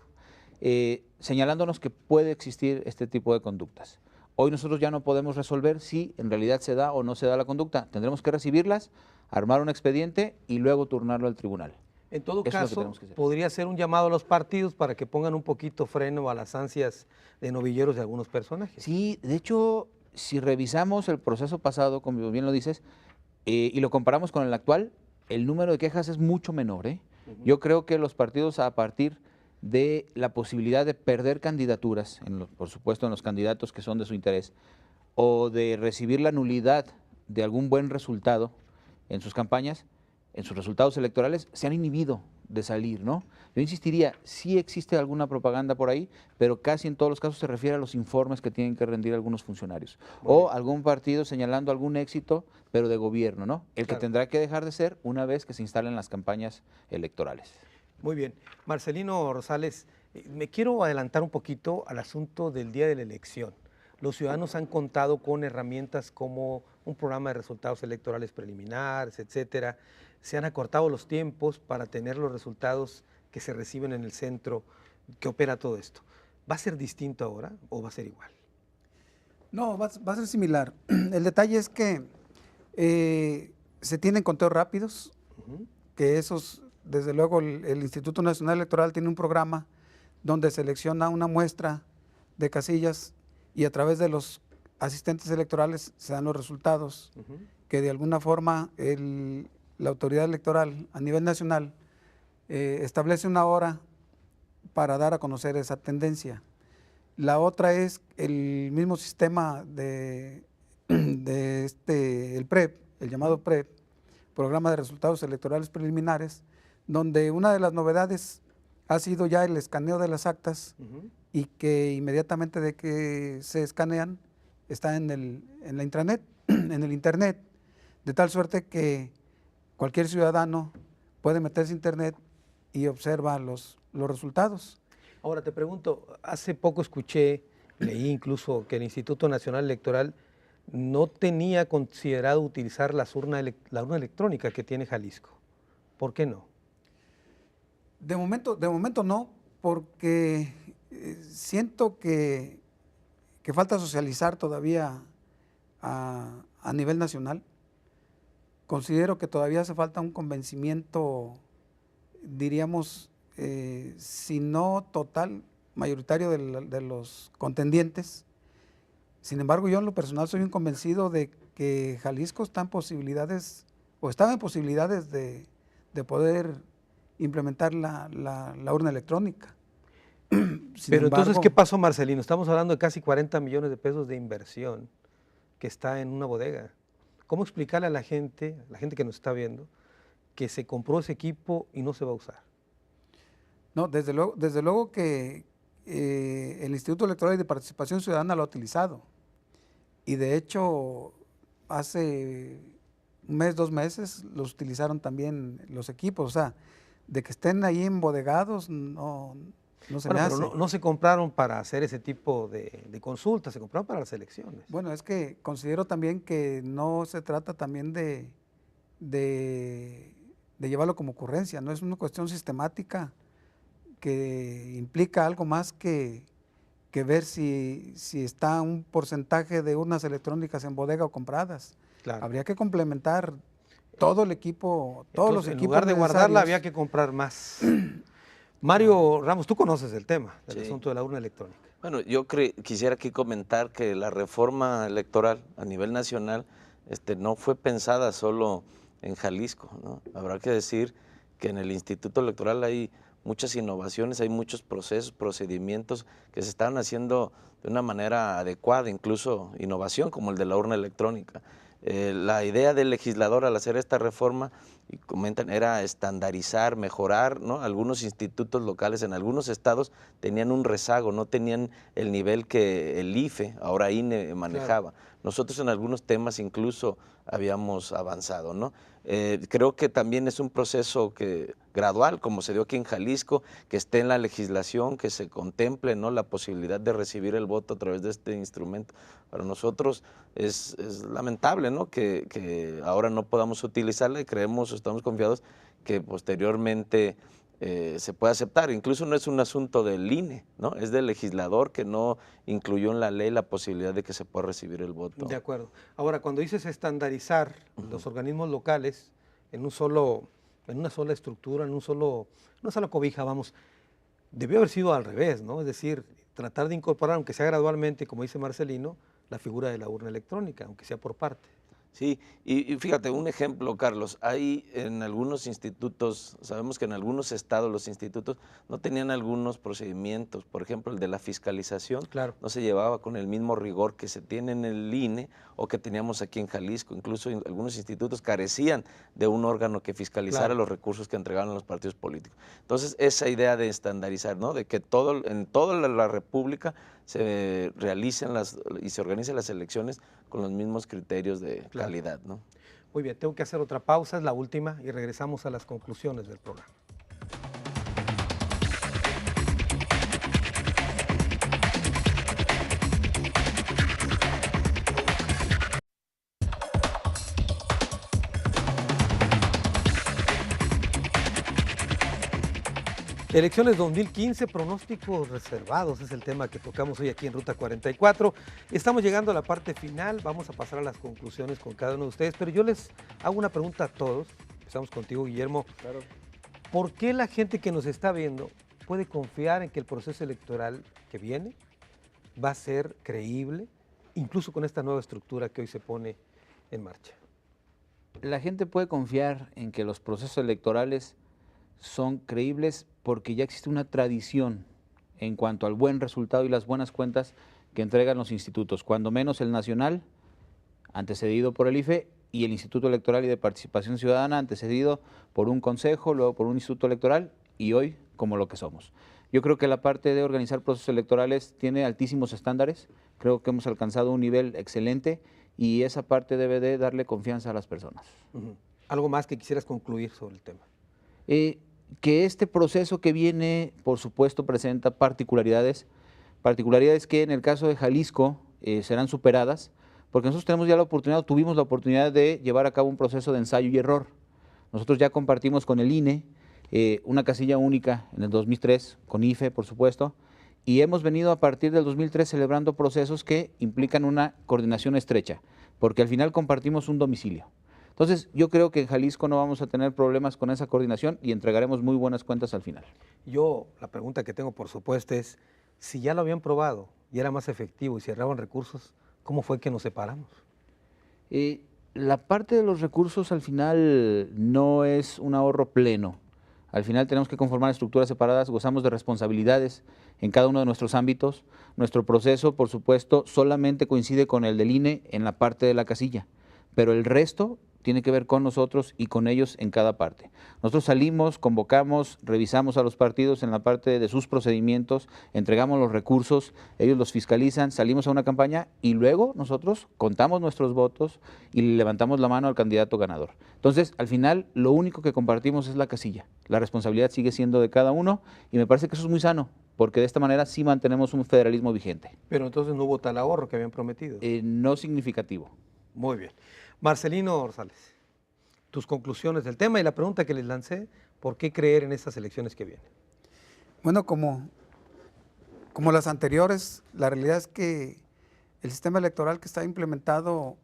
señalándonos que puede existir este tipo de conductas. Hoy nosotros ya no podemos resolver si en realidad se da o no se da la conducta. Tendremos que recibirlas, armar un expediente y luego turnarlo al tribunal. En todo caso, podría ser un llamado a los partidos para que pongan un poquito freno a las ansias de novilleros de algunos personajes. Sí, de hecho, si revisamos el proceso pasado, como bien lo dices, y lo comparamos con el actual, el número de quejas es mucho menor. Yo creo que los partidos, a partir de la posibilidad de perder candidaturas, por supuesto en los candidatos que son de su interés, o de recibir la nulidad de algún buen resultado en sus campañas, en sus resultados electorales, se han inhibido de salir, ¿no? Yo insistiría, sí existe alguna propaganda por ahí, pero casi en todos los casos se refiere a los informes que tienen que rendir algunos funcionarios. O algún partido señalando algún éxito, pero de gobierno, ¿no? El que tendrá que dejar de ser una vez que se instalen las campañas electorales. Muy bien. Marcelino Rosales, me quiero adelantar un poquito al asunto del día de la elección. Los ciudadanos han contado con herramientas como un programa de resultados electorales preliminares, etcétera. Se han acortado los tiempos para tener los resultados que se reciben en el centro que opera todo esto. ¿Va a ser distinto ahora o va a ser igual? No, va a ser similar. El detalle es que se tienen conteos rápidos, que esos, desde luego, el Instituto Nacional Electoral tiene un programa donde selecciona una muestra de casillas y a través de los asistentes electorales se dan los resultados, que de alguna forma la autoridad electoral a nivel nacional establece una hora para dar a conocer esa tendencia. La otra es el mismo sistema el PREP, el llamado PREP, Programa de Resultados Electorales Preliminares, donde una de las novedades ha sido ya el escaneo de las actas y que inmediatamente de que se escanean está en la intranet, en el internet, de tal suerte que cualquier ciudadano puede meterse a internet y observa los resultados. Ahora te pregunto, hace poco escuché, leí incluso que el Instituto Nacional Electoral no tenía considerado utilizar la urna electrónica que tiene Jalisco. ¿Por qué no? De momento no, porque siento que falta socializar todavía a nivel nacional. Considero que todavía hace falta un convencimiento, diríamos, si no total, mayoritario de los contendientes. Sin embargo, yo en lo personal soy un convencido de que Jalisco está en posibilidades, o estaba en posibilidades de poder implementar la urna electrónica. Pero entonces, ¿qué pasó, Marcelino? Estamos hablando de casi 40 millones de pesos de inversión que está en una bodega. ¿Cómo explicarle a la gente que nos está viendo, que se compró ese equipo y no se va a usar? No, desde luego que el Instituto Electoral y de Participación Ciudadana lo ha utilizado. Y de hecho, hace un mes, 2 meses, los utilizaron también los equipos. O sea, de que estén ahí embodegados, no se me hace. Pero no se compraron para hacer ese tipo de consultas, se compraron para las elecciones. Bueno, es que considero también que no se trata también de llevarlo como ocurrencia, no es una cuestión sistemática que implica algo más que ver si está un porcentaje de urnas electrónicas en bodega o compradas. Claro. Habría que complementar todo el equipo, todos los equipos. En lugar de guardarla, había que comprar más. Mario Ramos, tú conoces el tema del asunto de la urna electrónica. Bueno, yo quisiera aquí comentar que la reforma electoral a nivel nacional no fue pensada solo en Jalisco, ¿no? Habrá que decir que en el Instituto Electoral hay muchas innovaciones, hay muchos procesos, procedimientos que se están haciendo de una manera adecuada, incluso innovación como el de la urna electrónica. La idea del legislador al hacer esta reforma, y comentan, era estandarizar, mejorar, ¿no? Algunos institutos locales en algunos estados tenían un rezago, no tenían el nivel que el IFE, ahora INE, manejaba. Claro. Nosotros en algunos temas incluso habíamos avanzado, ¿no? Creo que también es un proceso gradual, como se dio aquí en Jalisco, que esté en la legislación, que se contemple, ¿no?, la posibilidad de recibir el voto a través de este instrumento. Para nosotros es lamentable, ¿no?, que ahora no podamos utilizarla, y creemos, estamos confiados que posteriormente se puede aceptar. Incluso no es un asunto del INE, ¿no?, es del legislador que no incluyó en la ley la posibilidad de que se pueda recibir el voto. De acuerdo. Ahora, cuando dices estandarizar los organismos locales en una sola estructura, en una sola cobija, vamos, debió haber sido al revés, ¿no? Es decir, tratar de incorporar, aunque sea gradualmente, como dice Marcelino, la figura de la urna electrónica, aunque sea por parte. Sí, y fíjate, un ejemplo, Carlos, hay en algunos institutos, sabemos que en algunos estados los institutos no tenían algunos procedimientos, por ejemplo, el de la fiscalización, claro, no se llevaba con el mismo rigor que se tiene en el INE o que teníamos aquí en Jalisco. Incluso algunos institutos carecían de un órgano que fiscalizara, claro, los recursos que entregaban a los partidos políticos. Entonces, esa idea de estandarizar, ¿no?, de que en toda la República se realicen y se organicen las elecciones con los mismos criterios de calidad, ¿no? Muy bien, tengo que hacer otra pausa, es la última, y regresamos a las conclusiones del programa. Elecciones 2015, pronósticos reservados, es el tema que tocamos hoy aquí en Ruta 44. Estamos llegando a la parte final, vamos a pasar a las conclusiones con cada uno de ustedes, pero yo les hago una pregunta a todos. Empezamos contigo, Guillermo. Claro. ¿Por qué la gente que nos está viendo puede confiar en que el proceso electoral que viene va a ser creíble, incluso con esta nueva estructura que hoy se pone en marcha? La gente puede confiar en que los procesos electorales son creíbles porque ya existe una tradición en cuanto al buen resultado y las buenas cuentas que entregan los institutos, cuando menos el nacional, antecedido por el IFE, y el Instituto Electoral y de Participación Ciudadana, antecedido por un consejo, luego por un instituto electoral, y hoy como lo que somos. Yo creo que la parte de organizar procesos electorales tiene altísimos estándares, creo que hemos alcanzado un nivel excelente, y esa parte debe de darle confianza a las personas. ¿Algo más que quisieras concluir sobre el tema? que este proceso que viene, por supuesto, presenta particularidades que en el caso de Jalisco serán superadas, porque nosotros tenemos ya la oportunidad, tuvimos la oportunidad de llevar a cabo un proceso de ensayo y error. Nosotros ya compartimos con el INE una casilla única en el 2003, con IFE, por supuesto, y hemos venido a partir del 2003 celebrando procesos que implican una coordinación estrecha, porque al final compartimos un domicilio. Entonces, yo creo que en Jalisco no vamos a tener problemas con esa coordinación y entregaremos muy buenas cuentas al final. Yo, la pregunta que tengo, por supuesto, es, si ya lo habían probado y era más efectivo y se ahorraban recursos, ¿cómo fue que nos separamos? La parte de los recursos al final no es un ahorro pleno. Al final tenemos que conformar estructuras separadas, gozamos de responsabilidades en cada uno de nuestros ámbitos. Nuestro proceso, por supuesto, solamente coincide con el del INE en la parte de la casilla, pero el resto tiene que ver con nosotros y con ellos en cada parte. Nosotros salimos, convocamos, revisamos a los partidos en la parte de sus procedimientos, entregamos los recursos, ellos los fiscalizan, salimos a una campaña y luego nosotros contamos nuestros votos y le levantamos la mano al candidato ganador. Entonces, al final, lo único que compartimos es la casilla. La responsabilidad sigue siendo de cada uno y me parece que eso es muy sano, porque de esta manera sí mantenemos un federalismo vigente. Pero entonces no hubo tal ahorro que habían prometido. No significativo. Muy bien. Marcelino Orzales, tus conclusiones del tema y la pregunta que les lancé, ¿por qué creer en estas elecciones que vienen? Bueno, como las anteriores, la realidad es que el sistema electoral que está implementado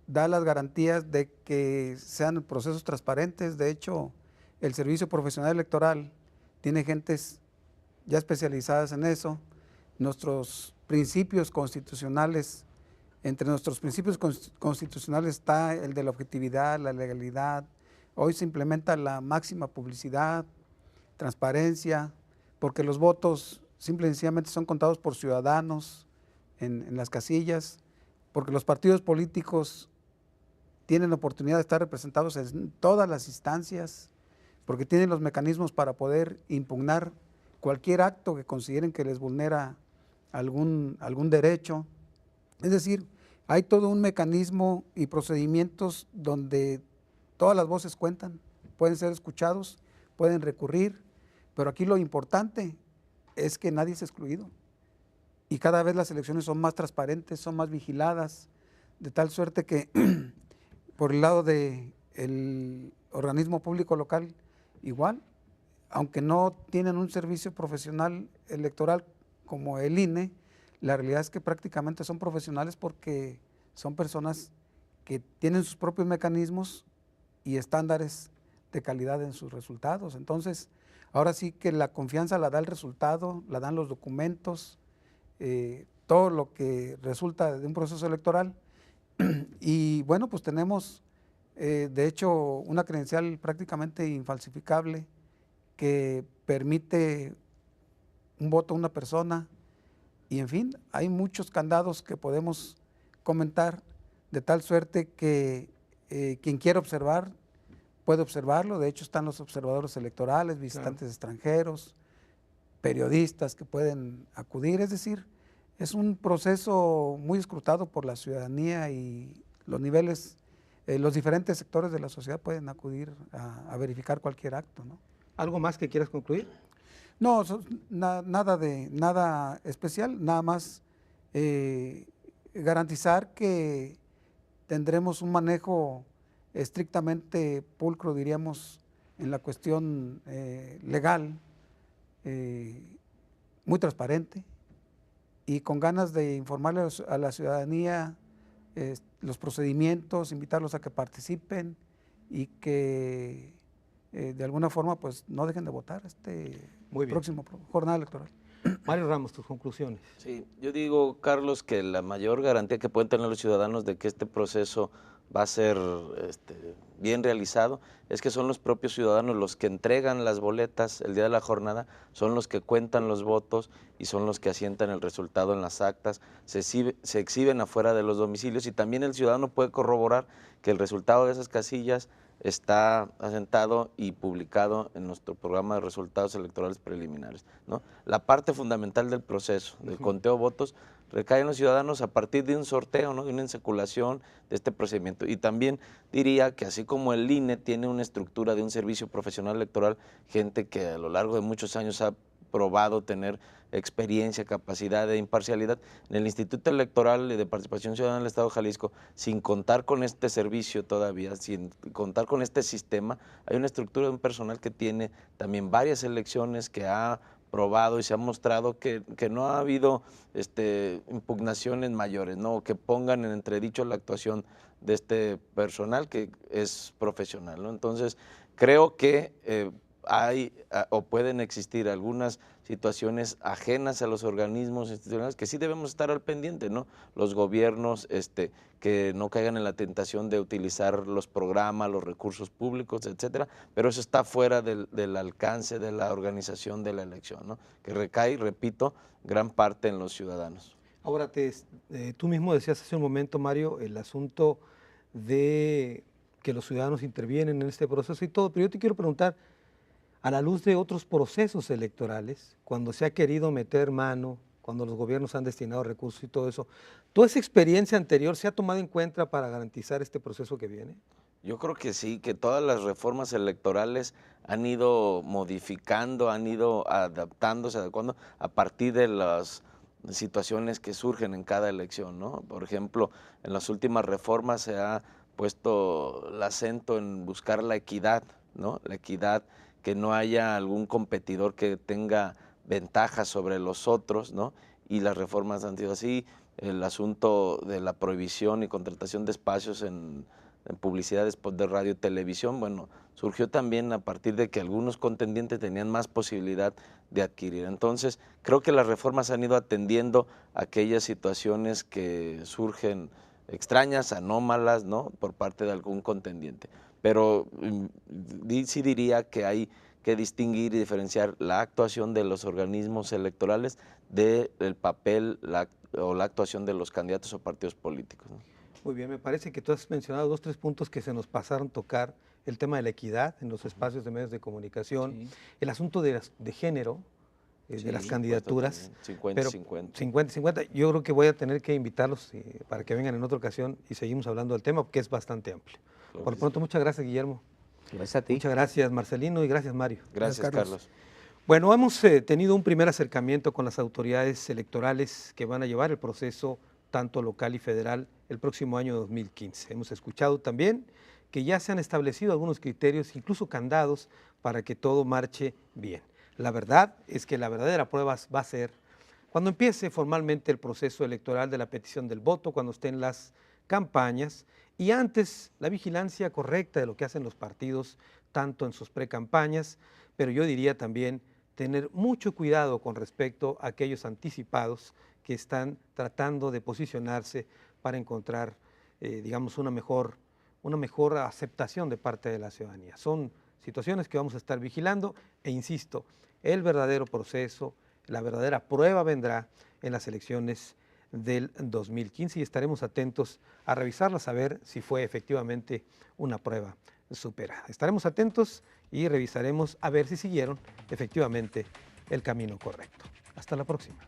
da las garantías de que sean procesos transparentes. De hecho, el Servicio Profesional Electoral tiene gentes ya especializadas en eso. Nuestros principios constitucionales, entre nuestros principios constitucionales está el de la objetividad, la legalidad. Hoy se implementa la máxima publicidad, transparencia, porque los votos simple y sencillamente son contados por ciudadanos en las casillas, porque los partidos políticos tienen la oportunidad de estar representados en todas las instancias, porque tienen los mecanismos para poder impugnar cualquier acto que consideren que les vulnera algún derecho. Es decir, hay todo un mecanismo y procedimientos donde todas las voces cuentan, pueden ser escuchados, pueden recurrir, pero aquí lo importante es que nadie es excluido y cada vez las elecciones son más transparentes, son más vigiladas, de tal suerte que por el lado del organismo público local igual, aunque no tienen un servicio profesional electoral como el INE, la realidad es que prácticamente son profesionales porque son personas que tienen sus propios mecanismos y estándares de calidad en sus resultados. Entonces, ahora sí que la confianza la da el resultado, la dan los documentos, todo lo que resulta de un proceso electoral. Y bueno, pues tenemos, de hecho, una credencial prácticamente infalsificable que permite un voto a una persona. Y en fin, hay muchos candados que podemos comentar, de tal suerte que quien quiera observar puede observarlo. De hecho, están los observadores electorales, visitantes extranjeros, periodistas que pueden acudir. Es decir, es un proceso muy escrutado por la ciudadanía y los niveles, los diferentes sectores de la sociedad pueden acudir a verificar cualquier acto, ¿no? ¿Algo más que quieras concluir? No, nada especial, nada más garantizar que tendremos un manejo estrictamente pulcro, diríamos, en la cuestión legal, muy transparente y con ganas de informarle a la ciudadanía los procedimientos, invitarlos a que participen y que de alguna forma pues no dejen de votar próximo jornada electoral. Mario Ramos, tus conclusiones. Sí, yo digo, Carlos, que la mayor garantía que pueden tener los ciudadanos de que este proceso va a ser bien realizado es que son los propios ciudadanos los que entregan las boletas el día de la jornada, son los que cuentan los votos y son los que asientan el resultado en las actas, se exhiben afuera de los domicilios y también el ciudadano puede corroborar que el resultado de esas casillas está asentado y publicado en nuestro programa de resultados electorales preliminares, ¿no? La parte fundamental del proceso, del conteo de votos, recae en los ciudadanos a partir de un sorteo, ¿no? De una insaculación de este procedimiento. Y también diría que así como el INE tiene una estructura de un servicio profesional electoral, gente que a lo largo de muchos años ha probado tener experiencia, capacidad de imparcialidad, en el Instituto Electoral de Participación Ciudadana del Estado de Jalisco, sin contar con este servicio todavía, sin contar con este sistema, hay una estructura de un personal que tiene también varias elecciones, que ha probado y se ha mostrado que no ha habido impugnaciones mayores, ¿no? Que pongan en entredicho la actuación de este personal que es profesional, ¿no? Entonces, creo que hay o pueden existir algunas situaciones ajenas a los organismos institucionales que sí debemos estar al pendiente, ¿no? Los gobiernos que no caigan en la tentación de utilizar los programas, los recursos públicos, etcétera, pero eso está fuera del alcance de la organización de la elección, ¿no? Que recae, repito, gran parte en los ciudadanos. Ahora, tú mismo decías hace un momento, Mario, el asunto de que los ciudadanos intervienen en este proceso y todo, pero yo te quiero preguntar, a la luz de otros procesos electorales, cuando se ha querido meter mano, cuando los gobiernos han destinado recursos y todo eso, ¿toda esa experiencia anterior se ha tomado en cuenta para garantizar este proceso que viene? Yo creo que sí, que todas las reformas electorales han ido modificando, han ido adaptándose, adecuando a partir de las situaciones que surgen en cada elección, ¿no? Por ejemplo, en las últimas reformas se ha puesto el acento en buscar la equidad, ¿no? La equidad, que no haya algún competidor que tenga ventajas sobre los otros, ¿no? Y las reformas han sido así. El asunto de la prohibición y contratación de espacios en publicidades de radio y televisión, bueno, surgió también a partir de que algunos contendientes tenían más posibilidad de adquirir. Entonces, creo que las reformas han ido atendiendo aquellas situaciones que surgen extrañas, anómalas, ¿no? Por parte de algún contendiente. Pero sí diría que hay que distinguir y diferenciar la actuación de los organismos electorales del papel o la actuación de los candidatos o partidos políticos, ¿no? Muy bien, me parece que tú has mencionado 2 o 3 puntos que se nos pasaron tocar, el tema de la equidad en los espacios de medios de comunicación, sí, el asunto de género, sí, de las candidaturas, 50-50. 50-50, yo creo que voy a tener que invitarlos para que vengan en otra ocasión y seguimos hablando del tema porque es bastante amplio. Claro. Por lo pronto, muchas gracias, Guillermo. Gracias a ti. Muchas gracias, Marcelino, y gracias, Mario. Gracias, Carlos. Bueno, hemos tenido un primer acercamiento con las autoridades electorales que van a llevar el proceso tanto local y federal el próximo año 2015. Hemos escuchado también que ya se han establecido algunos criterios, incluso candados, para que todo marche bien. La verdad es que la verdadera prueba va a ser cuando empiece formalmente el proceso electoral de la petición del voto, cuando estén las campañas y antes la vigilancia correcta de lo que hacen los partidos, tanto en sus precampañas, pero yo diría también tener mucho cuidado con respecto a aquellos anticipados que están tratando de posicionarse para encontrar, digamos, una mejor aceptación de parte de la ciudadanía. Son situaciones que vamos a estar vigilando e insisto, el verdadero proceso, la verdadera prueba vendrá en las elecciones del 2015 y estaremos atentos a revisarlas, a ver si fue efectivamente una prueba superada. Estaremos atentos y revisaremos a ver si siguieron efectivamente el camino correcto. Hasta la próxima.